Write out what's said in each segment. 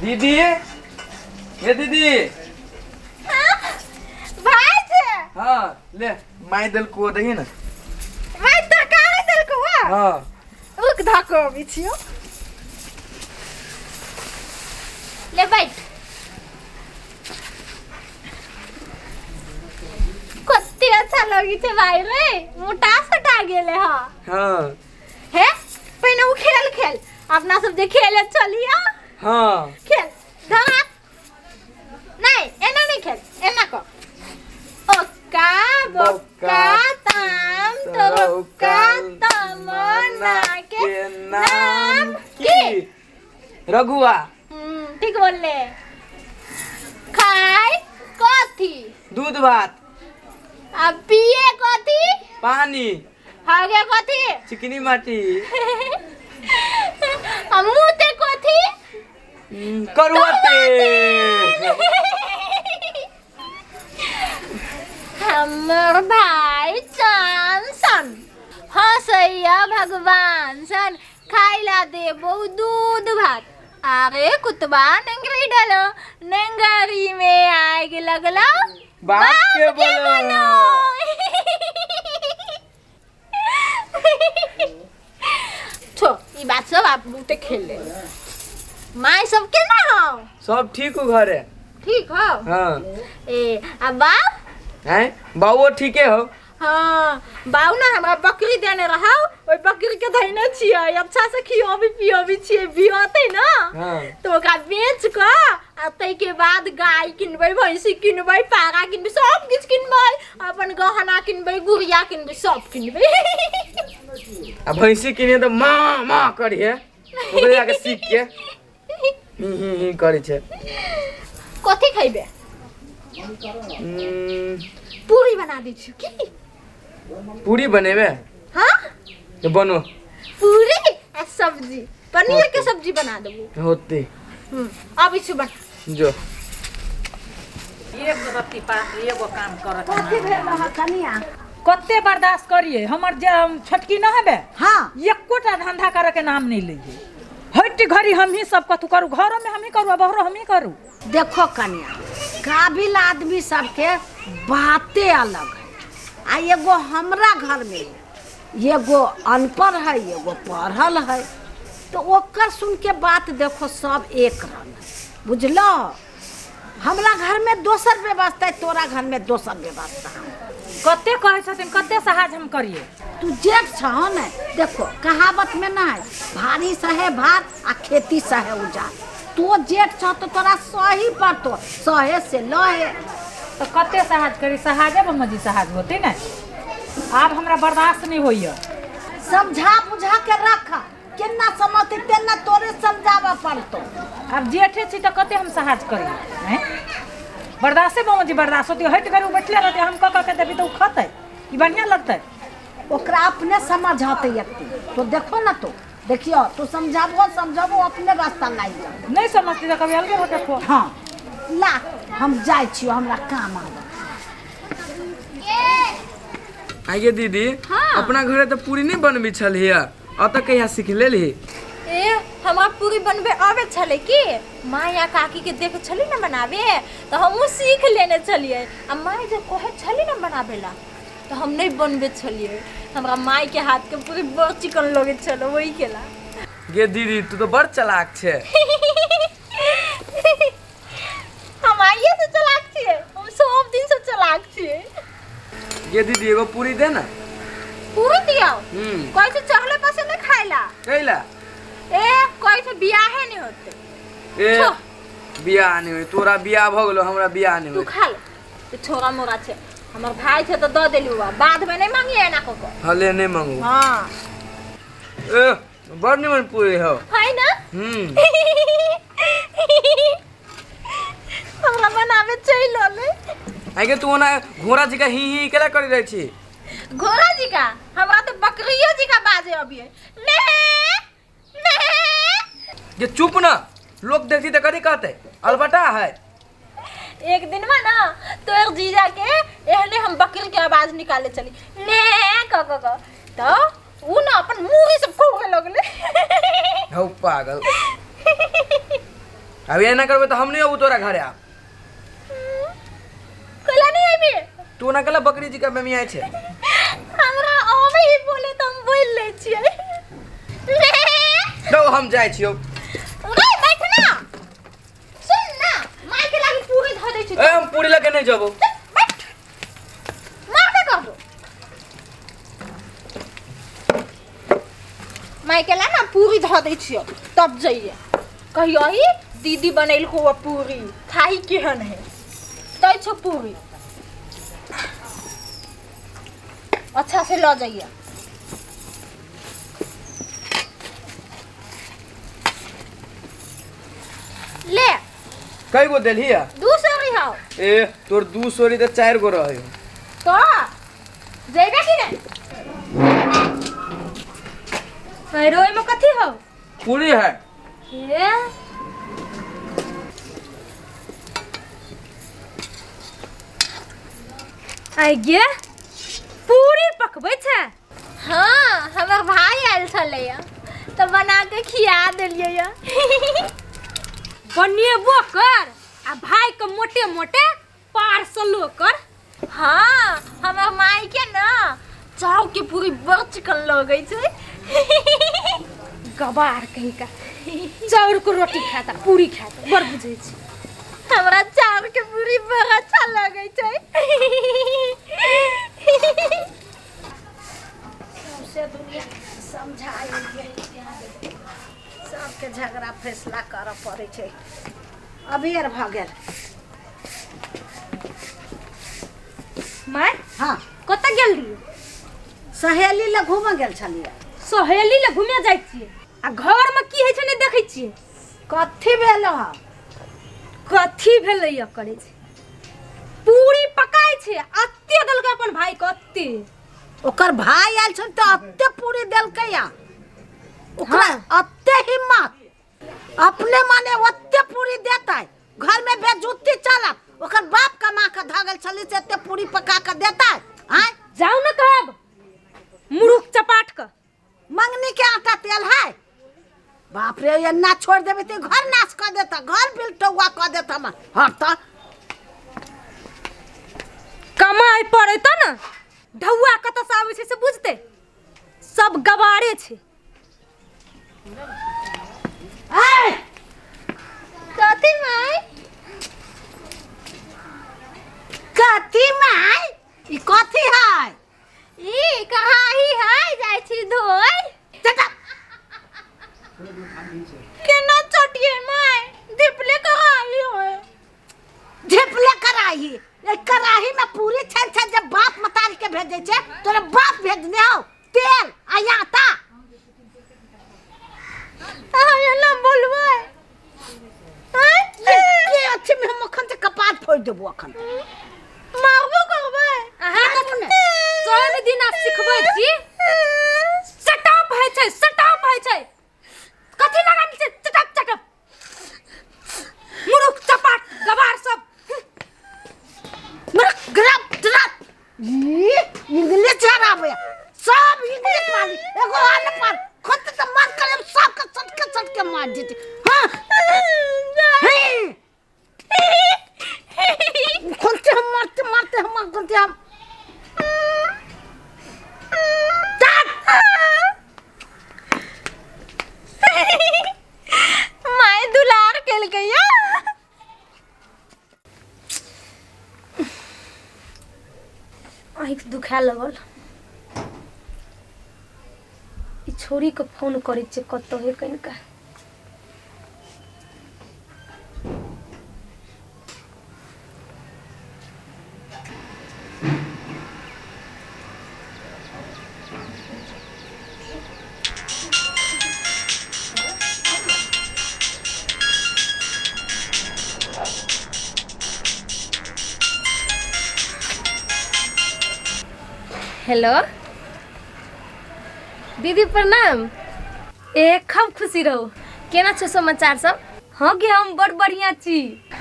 दीदी, ये दीदी। हाँ? भाई थे। हाँ ले माई दल को दही ना। भाई तो कहाँ दल को हुआ? हाँ। उक धाको बिछियो। ले बैठ। कत्ते अच्छा लगी थे भाई रे। मोटा सटा गेले हा। हाँ। है? पहले वो खेल अपना सब जे खेले चलिया। हाँ। खेल धरा नहीं एना नहीं खेल एना को ओक्का बोक्का ताम तोक्का तमन्ना के नाम की रघुआ। ठीक बोल ले। खाए कथी? दूध भात। अब पिए कथी? पानी। हागे कथी? चिकनी माटी। मुते कथी? करुआ तेल। हमर भाई चांद सन हसैया भगवान सन खाइला देबो दूध भात। आगे कुतबा नंगरी डालो नंगरी में आग लगला बाप के बोलो। छो ई बात सब आप बुते खेल ले। माई सब के ना हो? सब ठीक हो घरे? ठीक हो? हाँ। ए अब बाप? हैं बाबू ठीके हो? हाँ बाऊ ना हमरा बकरी देने रहा ओई बकरी के धइने छियै अच्छा से खियोबी पियोबी छियै बियोते ना। हाँ। तो ओकरा बेच क आ तै के बाद गाय किनबै भैंसी किनबै पारा किनबै सब किछ किनबै अपन गहना किनबै गुड़िया किनबै सब किनबै। आ भैंसी किने तो माँ माँ करिए ओकरे आके सीख के ही करै छै। कथी खइबे? पूरी बना दै छी की? पूरी बनेबे? हाँ तो बनो। पूरी आ सब्जी पनीर के सब्जी बना देबो। होते। अब इछु बना जो एक रत्ती पास एगो काम करत कथी भेल रहा कनिया? कत्ते बर्दाश्त करिए हमर जे छोटकी न हेबे। हाँ एकोटा धंधा करे के नाम नहीं लइए। हट घड़ी हम ही सब कथु करू घरों में हम ही करू बहरो हम ही करू। देखो कन्या काबिल आदमी सबके बातें अलग है। आ एगो हमरा घर में एगो अनपढ़ है एगो पढ़ल है तो ओकर सुन के बात देखो सब एक रंग है बुझलो। हमरा घर में दोसर व्यवस्था है तोरा घर में दोसर व्यवस्था है। कत्ते कहे छथिन कत्ते सहाज हम करिए। तू जेठ छह न देखो कहावत में ना है भारी सहे भात आ खेती सहे उजाड़। तो जेठ छ तो तोरा सही पड़तो सहे से लहे। तो कत्ते सहाज करी सहाजे मम्मी सहाज होते न। अब हमरा बर्दाश्त नहीं होइए। समझा बुझा के रख केना समझते तेना तोरे समझावा पड़तो। अब जेठे छी तो कत्ते हम सहाज करी हैं। बर्दाश्त मम्मी बर्दाश्त होती हट कर बैठले रहते हम कह के देबी तो खतै ई बढ़िया लगतै। ओकरा अपने समझ आते यत्ती तो देखो ना तो देखियो तू समझाबो समझाबो अपने रास्ता लाई जा। नहीं समझती तो कभी अलगे होते खो। हाँ ला हम जाय छियो हमरा काम आबे। आगे दीदी। हाँ। अपना घरे तो पूरी नहीं बनबी छलिए अत कहिया सीख लेली? ए हमरा पूरी बनबे आवे छले की माँ या काकी के देख छली ना बनावे तो हमहू सीख लेने छलिए। आ माँ जब कहे छली ना बनावेला तो हम नहीं बनबे छलिए। हमरा माई के हाथ के पूरी बड़ चिकन लगे छलो वही केला। गे दीदी तू तो बड़ चालाक छे। हम आइए से चलाक छिए हम सब दिन से चलाक छिए। गे दीदी एगो पूरी दे ना। पूरी दियाओ कोई से चहले पासे नहीं खाइला। कैला? ए कोई से बियाह नहीं होते। ए बियाह नहीं होई तोरा बियाह भ गेलो हमरा बियाह नहीं तू होई। खा ले तो छोरा मोरा छे हमर भाई छे तो द देलु बाद में नहीं मांगिए ना को। हले नहीं मांगू। हां ए बड़ निमन पूरी हो है ना। हमरा बनावे चाहिए ले। आगे तू ना घोड़ा जी का ही केला करी रही छी। घोड़ा जी का हमरा तो बकरियो जी का बाजे अभी है। ये चुप ना लोग देखती तो कदी कहते अलबटा है। एक दिन में ना तोर जीजा के एहने हम बकरी के आवाज निकाले चली ने क तो उ ना अपन मुंह से फूके लगले। हौ पागल। अब ये ना करबे तो हम नहीं अब तोरा घरे आ। कला नहीं आइबे। तू ना कला बकरी जी का मम्मी आए छे। हमरा आवे ही बोले त हम बोल ले छियै। तो हम जाय छियो। ओए बैठ ना। सुन ना, माय के लागी पूरी ध दे छी। ए हम पूरी लेके नहीं जाबो। बैठ। मार के कर दो। माय के ला ना पूरी ध दे छियो तब जाइए। कहियो ही दीदी बनैल को पूरी खाई केहन है। तै छ पूरी। अच्छा से ला जाइए। ले कई गो देली है? 200 रिहाओ। ए तोर 200 री तो 4 गो रहे। तो जाएगा कि नहीं? पैरोई में कथी हो? पूरी है। ये आइए पूरी पकबै छै। हाँ हमर भाई आयल छलै तो बना के खिया देलिए या। बनेबो कर आ भाई के मोटे मोटे पार्सलो कर। हाँ हमर माई के ना चाव के पूरी बड़ चिकन लगे छै। गबार कहीं का चाउर को रोटी खाता पूरी खाता बड़ बुझे छी। हमरा चाव के पूरी बड़ अच्छा लगे छै। से दुनिया समझाई सबके झगड़ा फैसला करऽ पड़े छै। अभी आर भऽ गेल। माय हाँ कतऽ गेल रही? सहेली लग घूमऽ गेल छलियै। सहेली ले घूमे जाइ छियै आ घर में की होइ छै नहीं देखै छियै? कथी भेल हँ? कथी भेलैया करे छै? पूरी पकाय छै अत्ते देलकै अपन भाई के अत्ते। ओकर भाई आयल छल तो अत्ते पूरी देलकै या। ओकरा अत्ते हिम्मत अपने माने ओत्ते पूरी देतै। घर में बेजुत्ती चलत। ओकर बाप कमा के धगल छली से एत्ते पूरी पका के देतै। आय जाऊ न कहब मुरुख चपाट के मंगनी के आटा तेल है। बाप रे ये ना छोड़ देबे तो घर नाश कर देता। घर बिलटौआ कर देता। हम हट कमाई पड़े त न ढौआ कतऽ से आबै छै से बुझते। सब गवारे छै। आय कथी माई? कथी माय? ई कथी है? ई कहाही है जाइ छी धोय। केना चटिए माई? धिपले कहाही होय। ढिपले कराही। ए कराही में पूरी छन छन जब बाप मतारी के भेजे छे तोरा बाप भेजने हो तेल आ आटा। आया ना बोलबै। के अच्छे में हम अखन से कपाट फोड़ देबो। अखन मारबो करबै। अहाँ के सोन दिन सिखबै छी। सटप है छै सटप है छै। कथी लगानी छै चटप चटप मुरुख चपाट गवार सब। ग्राफ ट्रक इंग्लिश हराबे सब इंग्लिश वाली एगो अनपढ़ खुद तो मन करे सब के सटके मार देती। हां खुद से हम मारते हम गलती हम माई दुलार केल गया। आँख दुखा लगल। ई छोरी के फोन करे छै कतौ है कनिका। हेलो दीदी प्रणाम। खूब खुशी रहो। केना छै समाचार सब? हाँ गे हम बड़ बढ़िया छी।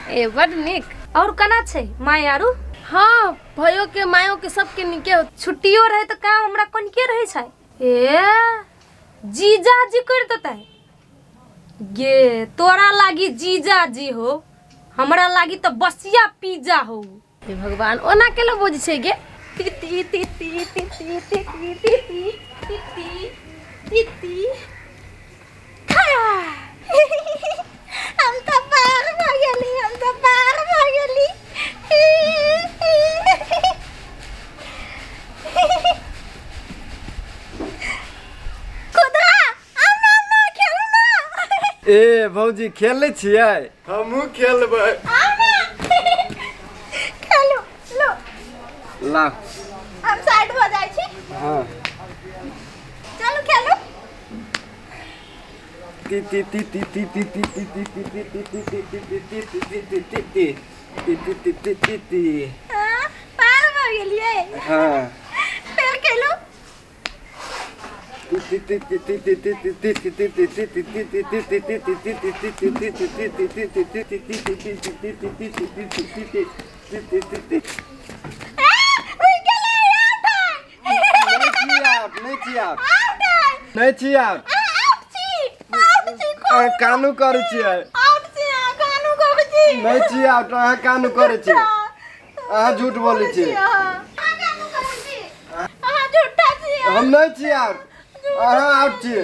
ए बड़ निक। और केना छै माय आरू? हाँ भयो के मायो के सबके निके। छुट्टियो रहे तो काम हमरा कोन के रहे छै। ए जीजा जी कर देतै गे तोरा लागी जीजा जी हो, हमरा लागी तो बसिया पिज्जा हो। हे भगवान ओना केलो बोझ छै गे। तिती तिती तिती तिती तिती तिती तिती खाया। हम तो पार भ गेली, हम तो पार भ गेली। खुदरा हम ना खेलू ना। ए भौजी खेलै छियै? हमहूँ खेलबै। खेलू लो ला हम साइड हो जाइ छी। हाँ चलू खेलू। ती ती ती ती ती ती ती ती ती ती ती ती ती ती ती ती ती। पार भ गेलियै। हाँ फेर खेलू। नहीं छियै कानू करै छियै। नहीं छियै अहाँ कानू करै छियै। अहाँ झूठ बोलै छियै। हम नहीं छियै अहाँ आउट छियै।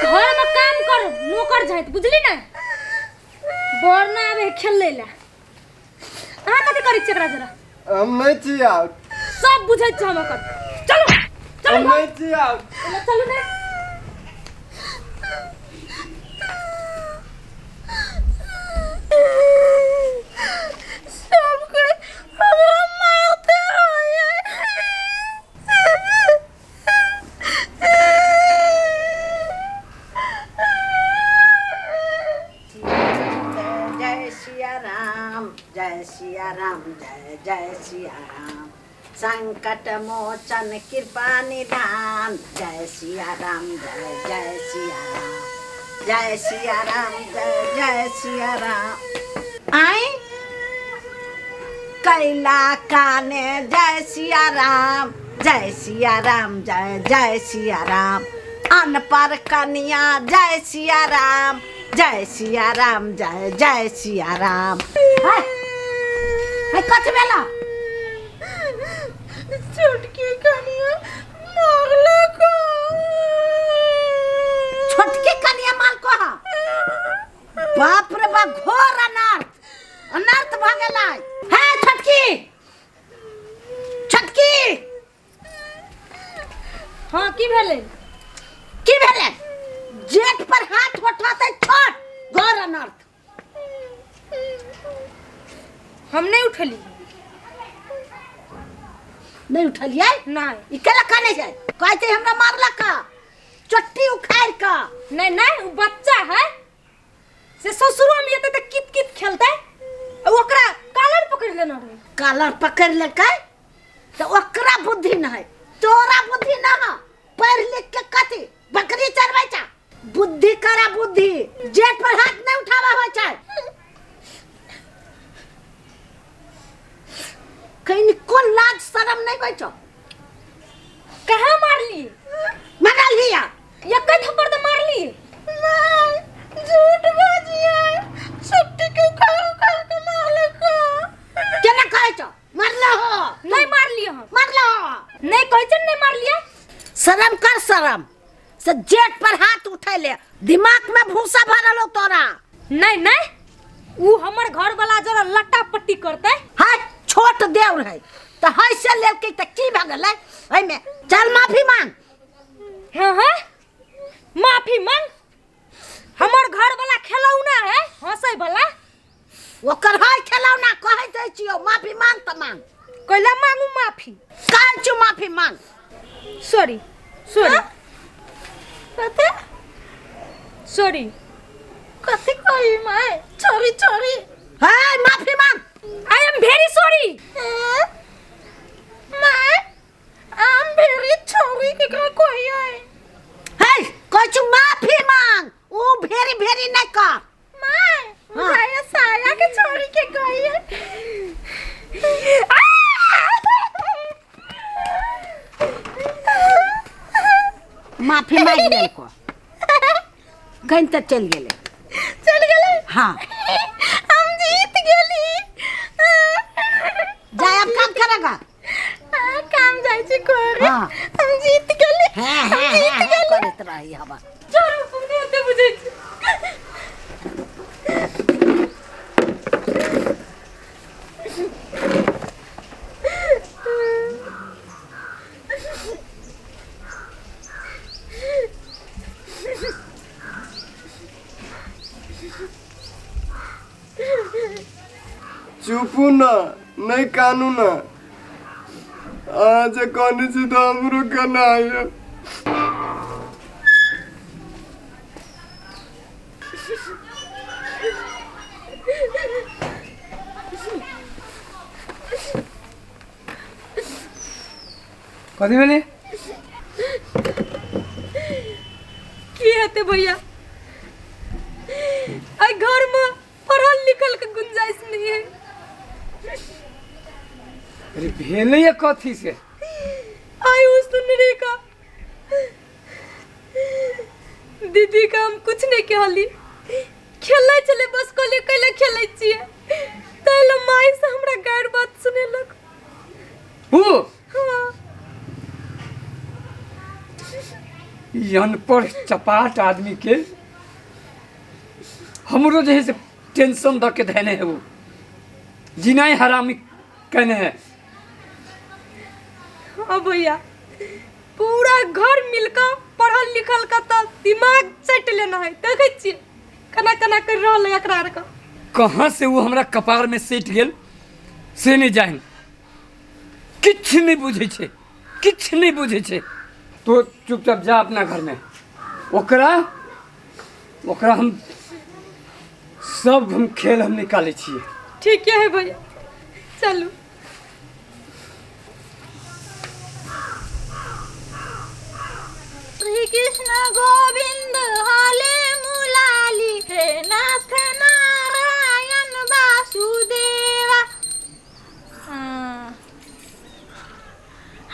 घर में काम कर नौकर जाइत बुझली ना, बरना आवे खेले ला। अहाँ कथी करै छी एकरा जरा? हम नहीं छियै सब बुझै छ हम कर। चलो चलो हम नहीं छियै। चलो ना। जय सिया राम जय जय सिया राम। संकट मोचन कृपा निधान। जय सिया राम जय जय सिया राम। जय सिया राम जय जय सिया राम। आई कैला काने जय सिया राम। जय सिया राम जय जय सिया राम। अनपर कन्या जय सिया राम। जय सिया राम जय जय सिया राम। कछ बेला छोटकी कनिया मारला को। छोटकी कनिया माल को बाप रे बा घोर अनर्थ अनर्थ भ गेलै। है छोटकी छोटकी। हाँ की भेले? की भेले? जेठ पर हाथ उठाते छोट घोर अनर्थ। हम नहीं उठली। नहीं उठलिए नहीं। इकला खाने जाए कहते हमरा मारला का चट्टी उखाड़ का। नहीं नहीं वो बच्चा है से ससुरो में येते त कित कित खेलते ओकरा कालर पकड़ लेना रहे। कालर पकड़ ले के तो ओकरा बुद्धि न है तोरा बुद्धि न है। पढ़ लिख के कथी बकरी चरबै छा। बुद्धि करा बुद्धि। जेठ पर हाथ नहीं उठावा हो छै। कहीं कोन लाज शरम नहीं बैठो। कहाँ मार ली? मार लिया ये कई थप्पड़ तो मार ली। झूठ बोलिए। छुट्टी के खा के मारला को। केना कहै छो? मारला हो? नहीं मार लिया हम। मारला हो? नहीं कहै छ नहीं मार लिया। शरम कर शरम से जेठ पर हाथ उठै ले। दिमाग में भूसा भरल हो तोरा। नहीं नहीं वो हमर घर वाला जरा लट्टा पट्टी करते। हाय छोट देव रहे तो है से लेके त की भ गेलै एहि में। चल माफी मांग। हाँ हाँ माफी मांग। हमर घर वाला खिलौना है हंसे वाला। ओकर है खिलौना कहै दै छियो माफी मांग त मांग। कैला मांगू माफी? काल छु माफी मांग। सॉरी सॉरी कथे सॉरी। कथी कही माय? छोरी छोरी। हाय माफी मांग। I am very sorry. My I am very छोरी के का कोई है? हाय कहै छु माफी मांग। ओ भेरी भेरी नहीं कर। माय मुझे साया के छोरी के कोई है। माफी मांग ले को गन त चल गेले हाँ हम जीत गेली जाय अब काम करेगा काम जाइ छी करे हाँ। हम जीत गेली करत रही हवा चलो हम नहीं होते बुझे चुपू ना नहीं कानू ना आज कौन सी तो हमरो करना है कथी भेलै की हेते भैया आई घर में पढ़ल लिखल के गुंजाइश नहीं है। अरे भेलै ये कथी से आई उस सुनने का दीदी का हम कुछ नहीं कहली खेलै चले बस कहले कैला खेलै छिए तैले माई से हमरा गैर बात सुने लग हु हाँ ई अनपढ़ चपाट आदमी के हमरो जे है से टेंशन द के धैने है वो जिनाई हरामी कहने है। हाँ भैया पूरा घर मिलकर पढ़ल लिखल का तो दिमाग सेट लेना है देखे छिए कना कना कर रहल है एकरा का कहाँ से वो हमरा कपार में सेट गेल से नहीं जान किछ नहीं बुझे छे किछ नहीं बुझे छे तो चुपचाप जा अपना घर में ओकरा ओकरा हम सब हम खेल हम निकाले छिए। ठीक है भैया चलू श्री कृष्ण गोविंद हले मुलाली हे नाथ नारायण वासुदेवा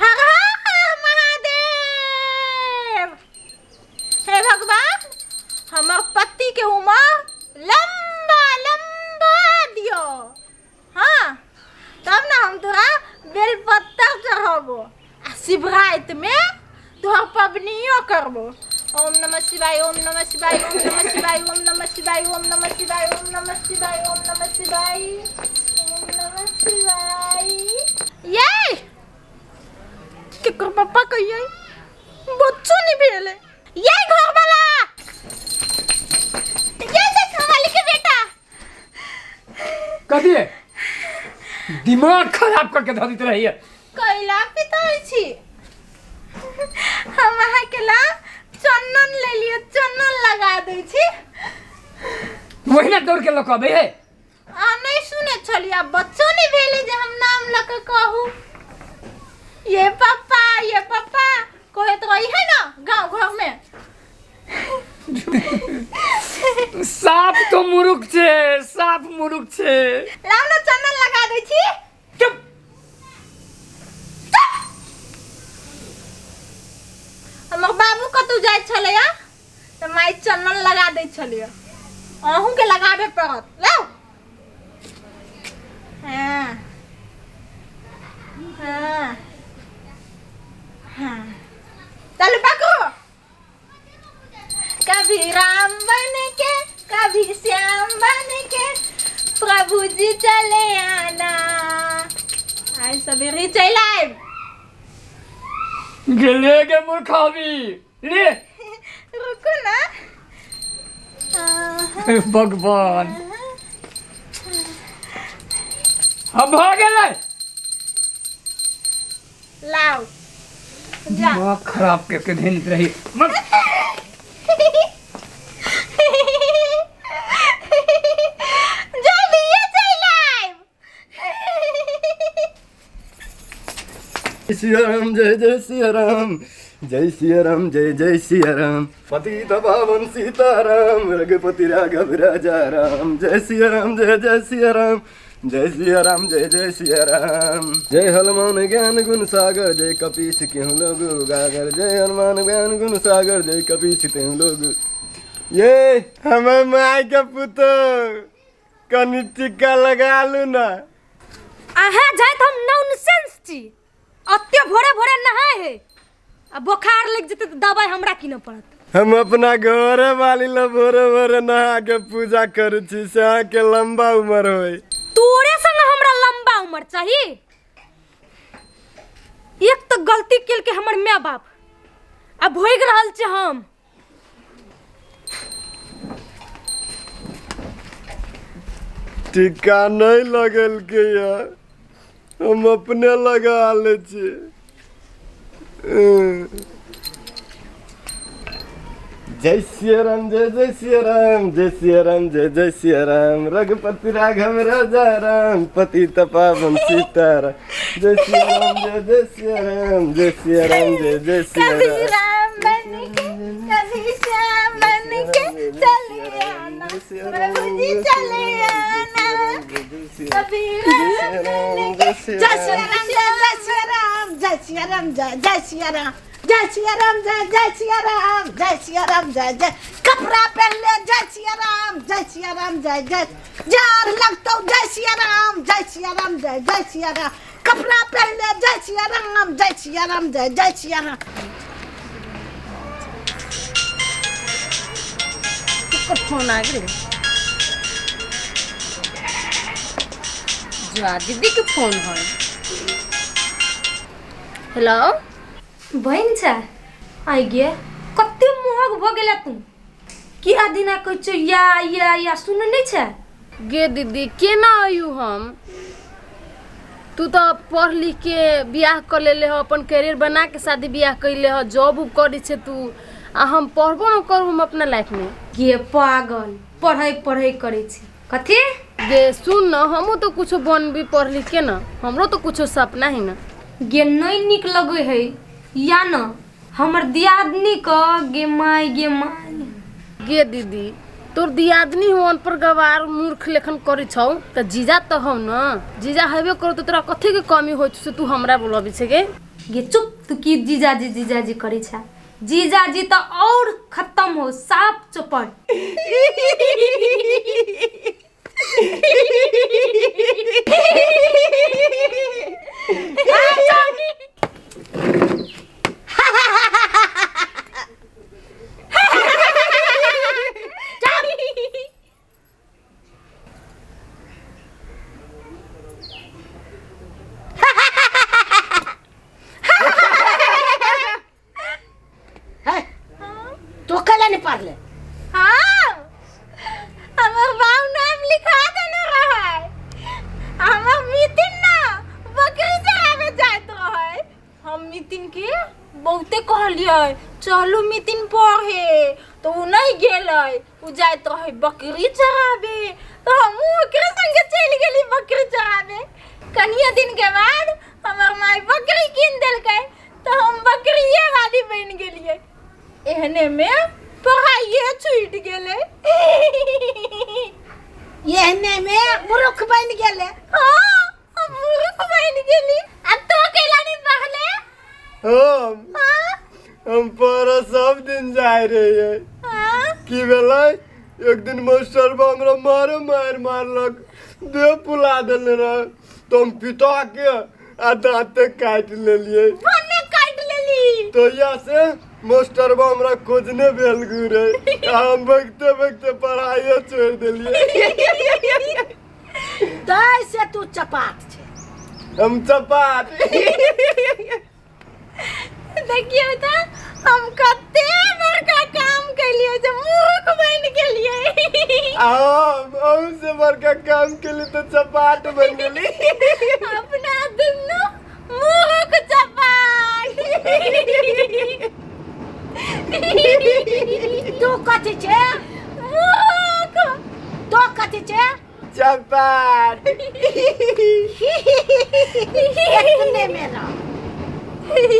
हर हर महादेव। हे भगवान हमर पति के उम्र लंबा लंबा दियो हाँ तब ना हम तोरा बेलपत्तर चढ़ाबो आ शिवरात में तोहर पबनियो करबो। ओम नमः शिवाय ओम नमः शिवाय ओम नमः शिवाय ओम नमः शिवाय ओम नमः शिवाय ओम नमः शिवाय ओम नमः शिवाय ओम नमः शिवाय। ये केकर पापा कहिए बच्चों नहीं भेले ये घर वाला ये देख वाली के बेटा कथी है दिमाग खराब करके धऽ दैत रही है। कैला पिताई छी हम अहाँ के ला चंदन ले लियो चंदन लगा दै छी वही दौड़ के लोग अबे है आ नहीं सुने छलिया बच्चों नहीं भेले जे हम नाम लक कहू ये पापा कोहे तो रही है ना गांव घर में साफ तो मुरुक छे साफ मुरुक छे लाओ ना चंदन लगा दै छी। चुप हमर बाबू कतौ जाय छलैया त माई चंदन लगा दै छलिया अहूं के लगाबे पड़त लाओ हाँ हाँ हाँ चलो पकड़ो कभी राम बन के कभी श्याम बन के प्रभु जी चले आना आज सवेरे चल आए गेले के मूर्खावी रे रुको ना भगवान अब भ गेलै लाओ जा दिमाग खराब करके धैन रही मत जल्दी ये चल आए सिया राम जय जय सिया राम जय सिया राम जय जय सिया राम पतित पावन सीताराम रघुपति राघव राजा राम जय सिया राम जय जय सिया राम जय सिया राम जय जय सिया राम। जय हनुमान ज्ञान गुण सागर जय कपीस केहू लोग गागर। जय हनुमान ज्ञान गुण सागर जय कपीस केहू लोग। ये हमार माई के पुतो कनी टिक्का लगा लू ना। आहा जाए तो हम नॉनसेंस छी। अत्ते भोरे भोरे नहाए है अब बुखार लग जते तो दवाई हमरा की न पड़त। हम अपना घरे वाली ला भोरे भोरे नहा के पूजा करे छी से अहाँ के लंबा उम्र होई। तोरे संग हमरा लंबा उम्र चाहिए। एक तो गलती केल के हमर माय बाप अब भोग रहल छी हम। टिक्का नहीं लगल के यार हम अपने लगा ले छी। जय सिया राम जय जय सिया राम जय सिया राम जय जय सिया राम। रघुपति राघव राजा राम पतित पावन सीताराम। जय सिया राम जय जय सिया राम जय सिया राम जय जय सिया राम। कभी श्याम बन के चले आना प्रभु जी चले आना। कभी जय सिया राम जय सिया राम जय सिया राम जय सिया राम जय सिया राम जय सिया राम जय जय। कपड़ा पहन ले जय सिया राम जय जय। जार लगतो जय सिया राम जय सिया राम। कपड़ा पहन ले जय सिया राम जय सिया राम। फोन आ गया जो दीदी के फोन है। हेलो बहन छा आई गे कते मोहक भ गेला तू कि आदिना कहै छ या सुन नै छ गे दीदी केना आयु हम। तू तो पढ़ लिख के बियाह कर लेले हो अपन करियर बना के शादी बियाह कैले हो जॉब उब करी छे तू आ हम पढ़बो न करू हम अपना लाइफ में। गे पागल पढ़ाई करे छी कथी। गे सुन न हमो तो कुछ बनबी पढ़ लिख के न हमरो तो कुछ सपना है न। गे नहीं निक लगे है या न हमर दियादनी क गे माई गे दीदी तोर दियादनी हो अनपढ़ गवार मूर्ख लेखन करी छौ त जीजा तो हो न जीजा हेबे करो तो तोरा कथी के कमी होय से तू हमरा बोलबी छे गे चुप तू की जीजाजी करे छा। जीजाजी तो और खत्म हो साफ चौपट। तो कल नहीं पढ़ ले। हाँ हमर बाऊ नाम लिखा देने रहा है। हमर मीटिंग ना बकरी चरावे जात रहे। हम मीटिंग के बहुते कहलिए चलो मीटिंग पढ़े तो उ नहीं गेलै उ जात रहे बकरी चरावे तो हम ओकरे संगे चल गेली बकरी चरावे। कनिया दिन के बाद हमर माई बकरी कीन देलकै तो हम बकरीये वाली बन गेलिए। एहने में पढ़ाइए छूट गेले। एहने में मूर्ख बन गेले। हाँ हम मूर्ख बन गेली। अब तो केला नहीं पढ़ले। हम पर सब दिन जाए रहे की बेला एक दिन मास्टर बा हमरा मार मारलक देह फुला देले रहे तो हम पिता के आ दांते काट लेलिए। भन्ने काट लेली तो या से मास्टर बा हमरा खोजने भेल गुरे हम बगते पढ़ाई छोड़ देलिए। तै से तू चपाट छे। हम चपाट देखिए तो हम कते बड़का काम कैलिए जो मूर्ख बन गेलिए। हम से बड़का काम के लिए तो चपाट बन गेली। अपना दुनु मूर्ख चपाट। तू कथी छे मूर्ख तो कथी छे चपाट। इतने में रह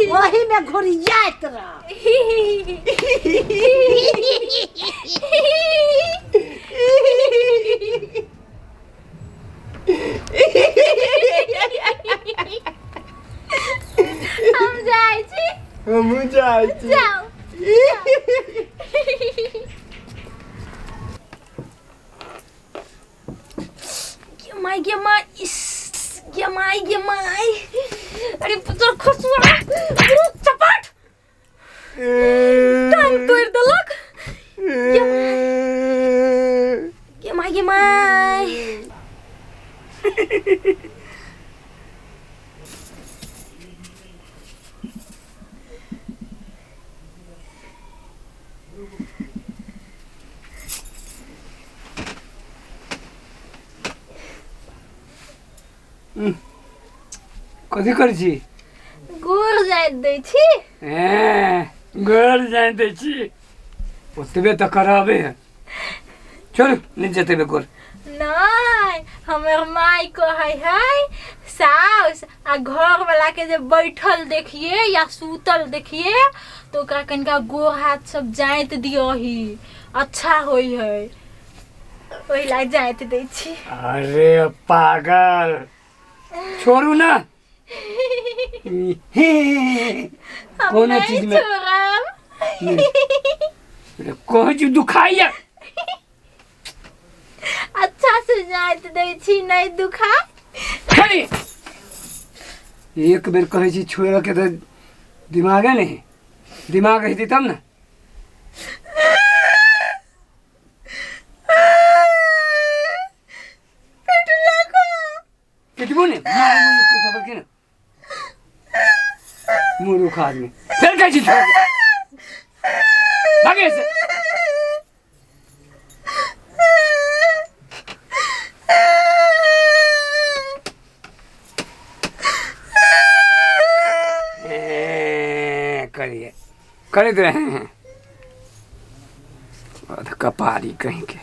वही में घुरियात रह। हम जाइ छी। हम जाइ छी। जाओ। गे माई गे माई अरे पुत्र खसुआ चपाट टांग तोड़ देलक। गे माई कथी करै छी? गोर जाय दै छी। घर जाय दै छी ओतबे तऽ कराबे है। चल नहीं जेते गोर। नहीं हमर माई कहै है साउस आ घर वाला के जे बैठल देखिए या सूतल देखिए तो ओकरा कनिका गोर हाथ सब जाइत दियही अच्छा होई है। ओहि ला जाइत दै छी। अरे पागल छोड़ू ना। कौन चीज में कोई चीज दुखाइया अच्छा से जाइत दै छी नहीं दुखा। एक बेर कहै छी छोड़ के तो दिमागे नहीं दिमाग हेती तब ना। कितबो ने मूर्ख आदमी फिर कह छी छोड़ भागे से। करिए खरीद रहे हैं कपारी कहीं के।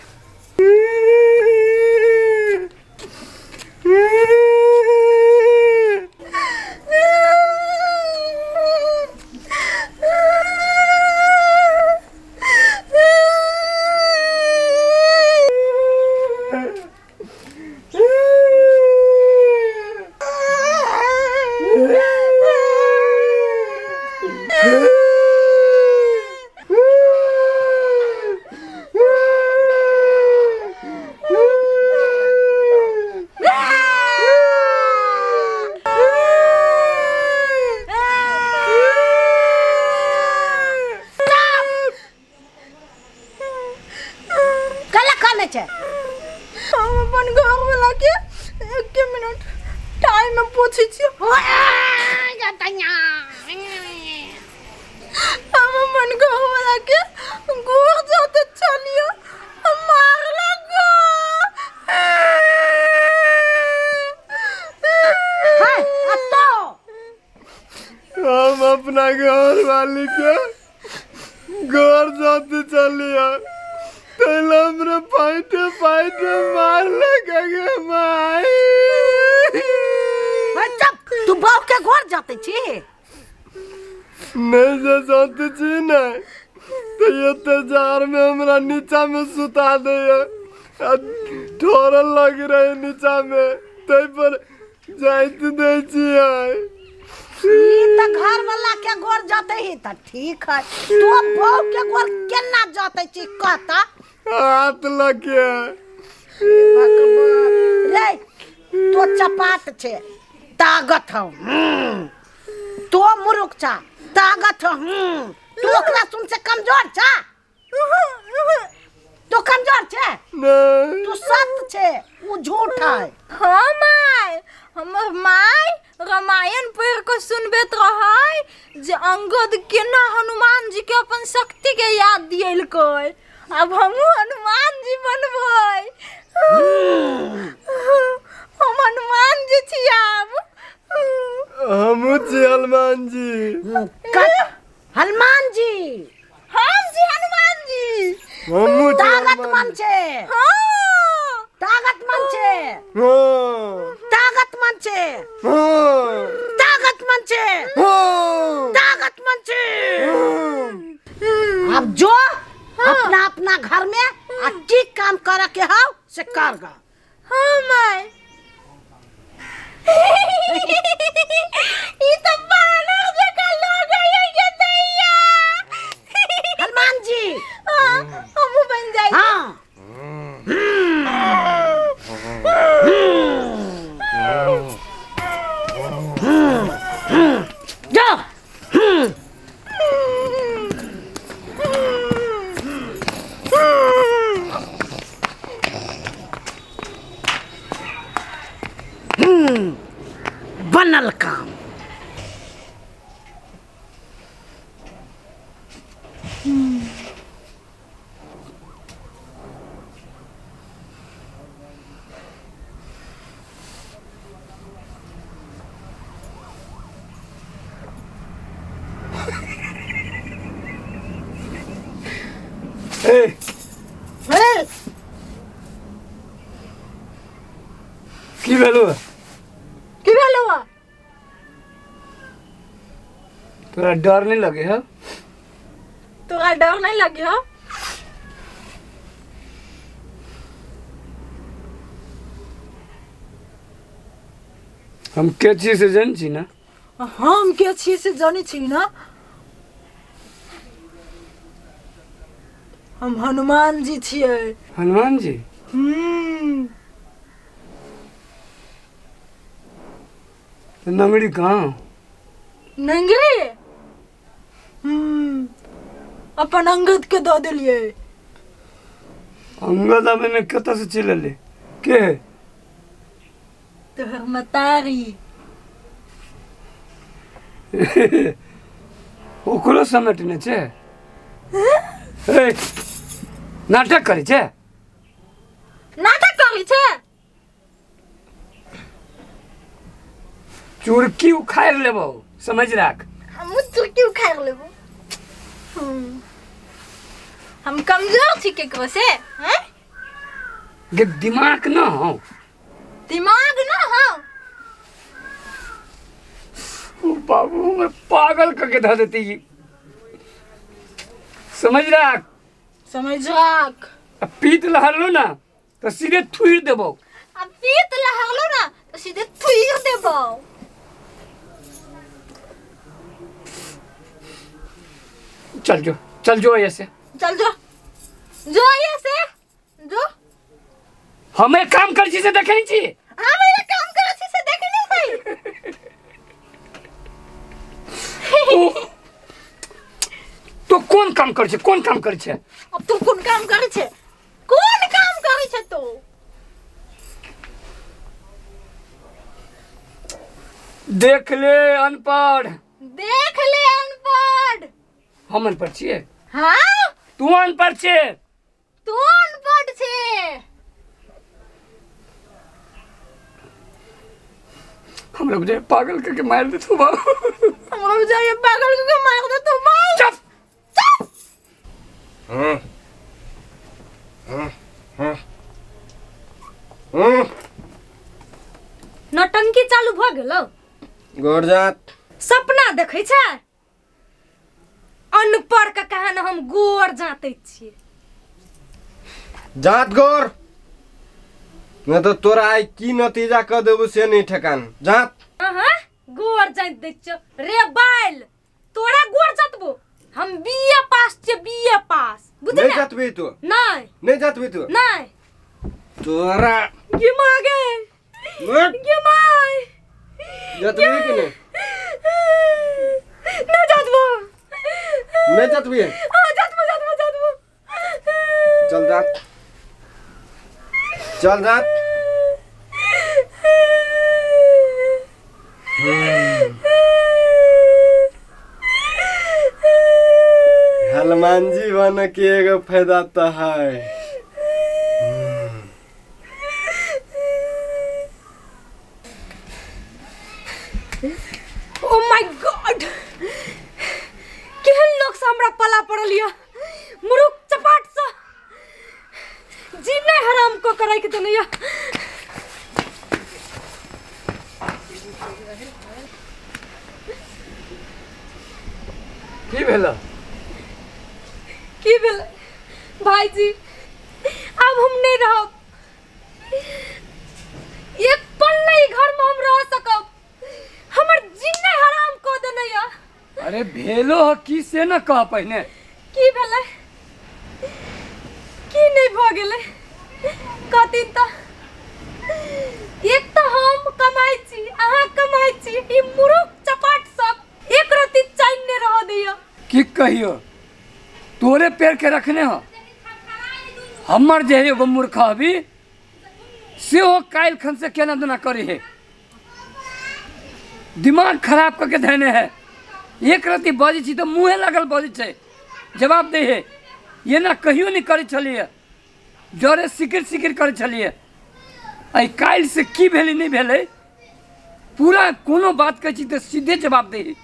हम अपन घर वाला के एक मिनट टाइम में पूछी छी। हम अपन घर वाला के गोर जाते चलियो मार लगो। हम अपना घर वाली के घर जाते चलिए हमरे फाइटे फाइटे मार लगे माई। तू बाप के घर जाते छी नहीं जे जाते छी ना तो ये तेजार में हमरा नीचा में सुता दे ठोरल लग रहे नीचा में तै पर जाइत दे छी। तो घर वाला के घर जाते ही तो ठीक है तू बाप के घर केना जाते छी कहता हाथ लगे रे तो चपाट छे ताकत हो तो मुरुख छा ताकत हो तू ओकरा सुन से कमजोर छा तो कमजोर छे नहीं तू सत्य छे वो झूठ है। हाँ माय हमर माय रामायण पढ़ के सुनबैत रहै जे अंगद केना हनुमान जी के अपन शक्ति के याद दियलकै। अब हमहू हनुमान जी बनबै। हम हनुमान जी छी अब। हम छी हनुमान जी। हनुमान जी हम छी हनुमान जी। हम ताकत मन छे हाँ ताकत मन छे हाँ ताकत मन छे हाँ ताकत मन छे हाँ ताकत मन छे। अब जो अपना अपना घर में ठीक काम करे के हो से कर गा। हाँ माय ई तो बानर जका लग गई ये दैया। हनुमान जी हां हम बन जाई। हाँ जाओ। बनल काम। की भेलो? की भेलो? तोरा डर नहीं लगे है? तोरा डर नहीं लगे हो? हम के चीज से जान छी ना? हम के छी से जानी छी ना? हम हनुमान जी छिए। हनुमान जी? तो नंगड़ी कहाँ? नंगरी? अपन अंगद के दो दिलिए। अंगद अब में कत से चले ले? के है? तोहर मतारी। ओकरो समेटने छे? ए, नाटक करी छे? नाटक करी छे? चुरकी उखाड़ लेबो, समझ राख। हम चुरकी उखाड़ लेबो। हम कमजोर छी केकरो से? हैं? के दिमाग ना हो? दिमाग ना हो? ओ बाबू मैं पागल करके धर देती। समझ राख। समझ राख। अब पीत लहरलो ना तो सीधे थुई देबो। अब पीत लहरलो ना तो सीधे थुई देबो। चल जो ऐसे। चल जो। जो ऐसे। जो। हमें काम कर से देखे नहीं चाहिए। हमें काम कर से देखे नहीं चाहिए। तो कौन काम कर छे? कौन काम कर छे? अब तू कौन काम करे छे? कौन काम करे छे तू? देख ले अनपढ़। देख ले अनपढ़। हम अनपढ़ छिए? हाँ? तू अनपढ़ छे? तू अनपढ़ छे? हमरा बुझे पागल करके मार दे तू बाबू। हमरा बुझे पागल करके मार दे तू बाबू। चुप। नौटंकी चालू भ गेलो? गोर जात। सपना देखै छै? अनपढ़ का कहना हम गोर जाते छिए। जात गोर मैं तो तोरा आई की नतीजा कर देबू से नहीं ठेकान। जात गोर जात दे छ रे बाइल। तोरा गोर जतबो हम बीए पास छे। बीए पास बुझले? नहीं जतबी तू? नहीं जतबी तू? नहीं तोरा ये मागे ये माय जतबी कि नहीं? नहीं जतबो। नहीं जतबी? हां जतबो जतबो जतबो। चल जात। चल जात। हनुमान जी बन के एगो फायदा तो है। ओ माय गॉड केहन लोग से हमरा पला पड़ल या। मुरुख चपाट सा जी नहीं हराम को कराई के तने या। की भेला? की भेल भाईजी? अब हम नहीं रहो। एक पल नहीं घर में हम रह सकब। हमर जिन्ने हराम को देने या। अरे भेलो ह की से न कह पहिने। की भेलै? की नहीं भ गेलै? कथी त एक तो हम कमाई छी, अहाँ कमाई छी, ई मुरुख चपाट सब एक रति चैन ने रह दिया। की कहियो तोरे पेड़ के रखने हो। हमर जे है एगो मूर्ख अभी से हो काल खन से केना दुना करे है, दिमाग खराब करके धैने है। एक रति बजे छी तो मुँहे लगल बजे छे, जवाब दे है। ये ना कहियो नहीं करे छलिए, जरे सिकिर सिकिर करे छलिए। आई काल से की भेलै नहीं भेलै पूरा कोनो बात कहै छी तो सीधे जवाब दे है।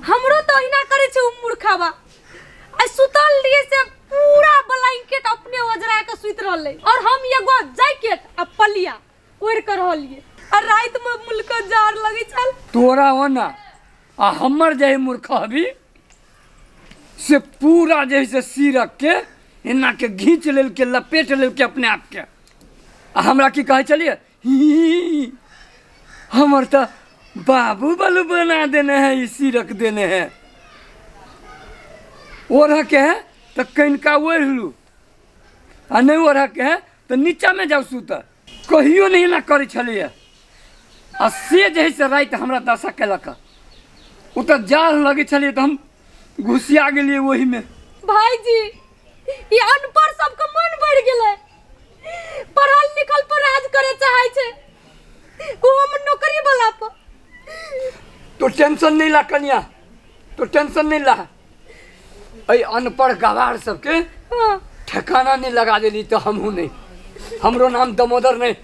हमरो तो इना करे छे उ मूर्खवा। आ सुतल लिए से पूरा ब्लैंकेट अपने ओजरा के सुत रहले और हम एगो जैकेट आ पलिया ओढ़ कर रहलिए और रात में मुल्क जार लगे चल। तोरा होना आ हमर जे मूर्ख अभी से पूरा जैसे सिरक के एना के घींच लेल के लपेट लेल के अपने आप के। आ हमरा की कहे चलिए ही हमर तो बाबू बालू बना देने हैं, इसी रख देने हैं। ओढ़ के है तो कनिका ओढ़ लू आ नहीं ओढ़ के है तो नीचा में जाओ सूत। कहियो नहीं ना करे छलिए। आ से जैसे रात हमरा दशा केलक उ तो जाल लगे छलिए तो हम घुसिया गेलिए वही में। भाईजी ये अनपढ़ सबके मन बढ़ गेलै, पढ़ल लिखल पर राज करे चाहे छे, वो हम नौकरी वाला पर। तो टेंशन नहीं ला कन्या, तो टेंशन नहीं ला। ऐ अनपढ़ गवार सबके ठिकाना नहीं लगा देली तो हमहू नहीं। हमरो नाम दामोदर नहीं।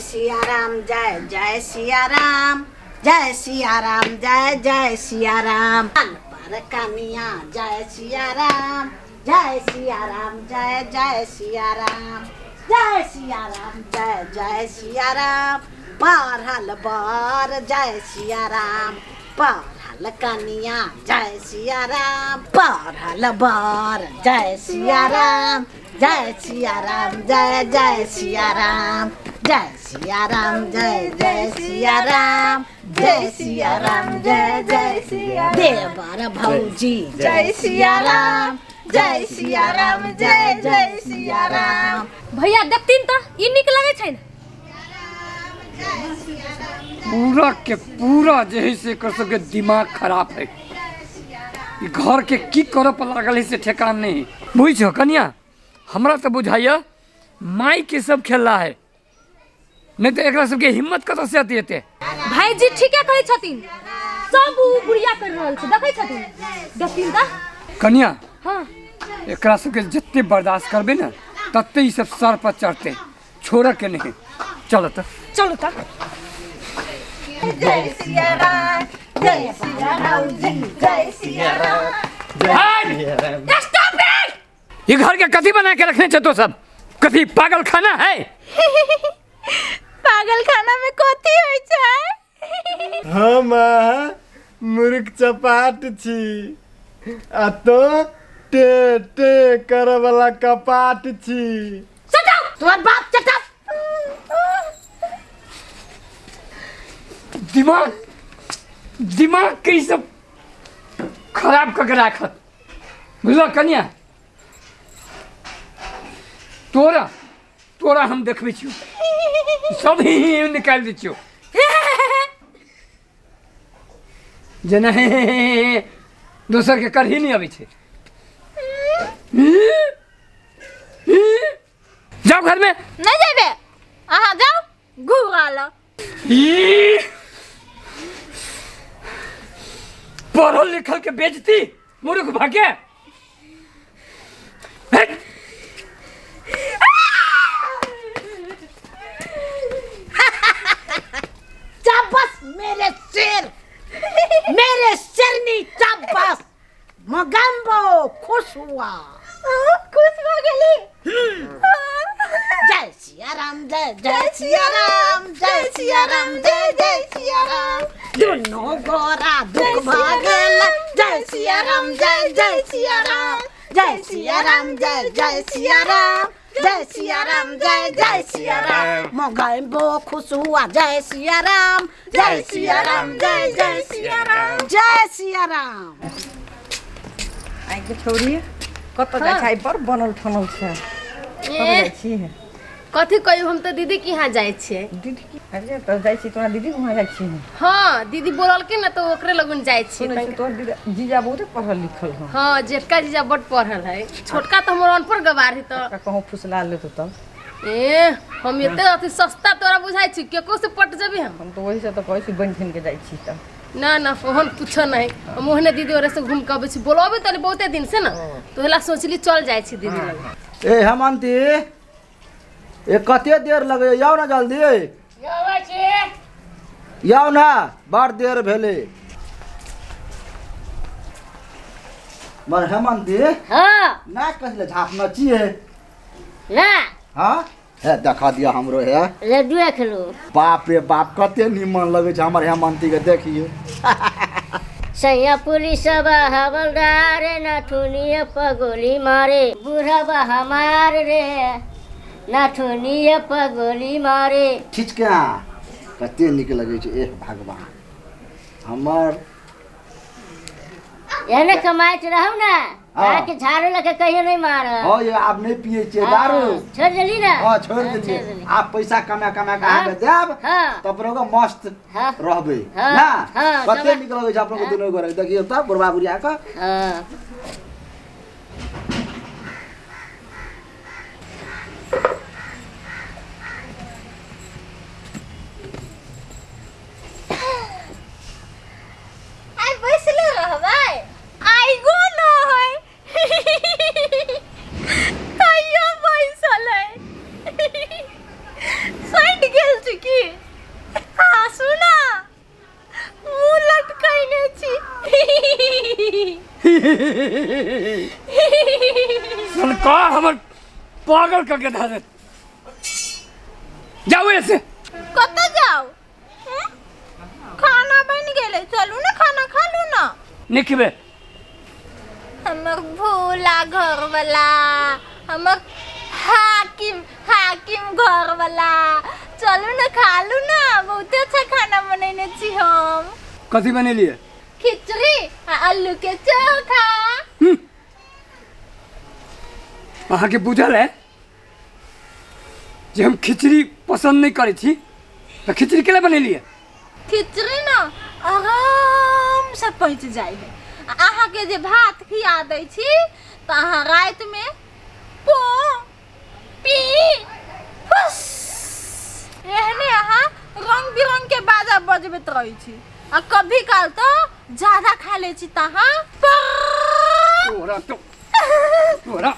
सिया राम जय जय सिया राम, जय सिया राम जय जय सिया राम। अनपढ़ कन्या जय सिया राम, जय सिया राम जय जय सिया राम, जय सिया राम जय जय सिया राम। पढ़ल बर जय सिया राम, पढ़ल कन्या जय सिया राम, पढ़ल बर जय सिया राम, जय सिया राम जय जय सिया राम, जय सिया राम जय जय सिया राम, जय सिया राम जय जय सिया। देवर भौजी जय सिया राम, जय सिया राम जय जय सिया राम। भैया देखतीन तो ई निक लगे छै न। पूरा के पूरा जैसे कर सके दिमाग खराब है। ई घर के की करे पर लागल है से ठेकान नहीं। बुझ कन्या हमरा तो बुझाइया माई के सब खेला है, नहीं तो एकरा सबके हिम्मत कत से आती है। भाईजी ठीके कहै छथिन, सब उ बुढ़िया कर रहल छै देखै छथिन। देखथिन त कन्या हां एकरा सबके जत्ते बर्दाश्त करबे ना तत्ते ही सब सर पर चढ़ते, छोड़ के नहीं। चलो तो चलो त। जय सिया राम, जय सिया राम जय सिया राम। Stop it. ये घर के कथी बना के रखने तो सब कथी पागल खाना है। पागल खाना में कथी होय छै? हम मूर्ख चपाट छी आ तो टे टे करे वाला कपाट छी। तोर बाप चटा दिमाग के सब खराब करके राखत। बुझल कन्या तोरा तोरा हम देखबे छियो सब ही निकाल दै छियो। जेना दोसर के कर ही नहीं अबै छै। जाओ घर में। नहीं जेबे अहाँ जाओ घुरा पढ़ल लिखल के बेजती मूर्ख भागे। चाबस मेरे सिरनी चाबस मगम्बो खुश हुआ। खुश हो गेली। जय सिया राम जय जय सिया राम, जय सिया राम जय जय सिया राम। दोनों गोरा दुख भागल जय सिया राम जय जय सिया राम, जय सिया राम जय जय सिया राम, जय सिया राम जय जय सिया राम मोगाई बो खुश हुआ जय सिया राम जय सिया राम जय जय सिया राम जय सिया राम। आई के छोड़ी कत जाय छै पर बनल ठनल छै ए, कथी कहियो हम तो दीदी के यहाँ जाए छियै। दीदी की अरे तो जाय छी तोरा दीदी वहां जाय छी। हाँ दीदी बोलल के ना तो ओकरे लगन जाए सुनै छी छियै। तोर दीदी जीजा बहुत पढ़ल लिखल हो। हाँ जेठका जीजा बड़ पढ़ल है, छोटका तो हमर अनपढ़ गवार है। तो कहूं फुसला ले तो तब ए हम एते अथी सस्ता तोरा बुझाई छी केको से पट जेबी हम तो वही से तो कहै छी बन ठन के जाय छी त ना ना फोन कुछ नहीं। हम ओहने दीदी ओरे से घूम के आबै छी, बोलबे तनी बहुते दिन से ना तो हला सोचली चल जाए छी दीदी लग। ए हेमंती ए कते देर लगे याओ ना जल्दी आबै छी याओ ना बड़ देर भेले। मर हेमंती हाँ ना कहले झाप नचिए ना हां है देखा दिया हमरो है ले देख लो। बाप रे बाप कते निमन लगे छ हमर हेमंती के देखिए। सैया पुलिस हवलदार नाथुनिया पगोली मारे बुढ़ा हमार रे नाथुनिया पगोली मारे। छिचका कते निक लगे छ ए भगवान हमर एने कमाइत रहू ना हाँ। आके झाड़ू लगे कहियो नहीं मार। हो ये आप नहीं पिए छे दारू छोड़ देली ना। हां छोड़ देलिए आप पैसा कमा कमा के आगे देब हाँ। तब रोग मस्त हाँ। रहबे हाँ। ना हाँ, कते कमा- निक लगे छ अपन को दुनो गोरे देखियो त बुढ़वा बुढ़िया का हाँ आई बैसले रहबै आई गो न है तैयो बैसल है सट गेल छी की हाँ सुना मुंह लटकैने छी। सरकार हमर पागल करके धा दे। जाओ ऐसे कतऽ जाओ हैं? खाना बन गेले चलू ना खाना खा लू ना। निकबे हमर भोला घर वाला हमर हाकिम हाकिम घर वाला चलू ना खा लू ना बहुते अच्छा खाना बनैने छी हम। कथी बनेलिए खिचड़ी आ आलू के चोखा। अहाँ के बुझल है जे हम खिचड़ी पसंद नहीं करे छी तो खिचड़ी केला बनेलिए। खिचड़ी ना आराम से पच जाए है। अहाँ के जे भात खिया दै छी तो अहाँ रात में पो पी फुस एहने अहाँ रंग बिरंग के बाजा बजबैत रही छी आ कभी काल तो ज्यादा खा ले छी तहाँ तोरा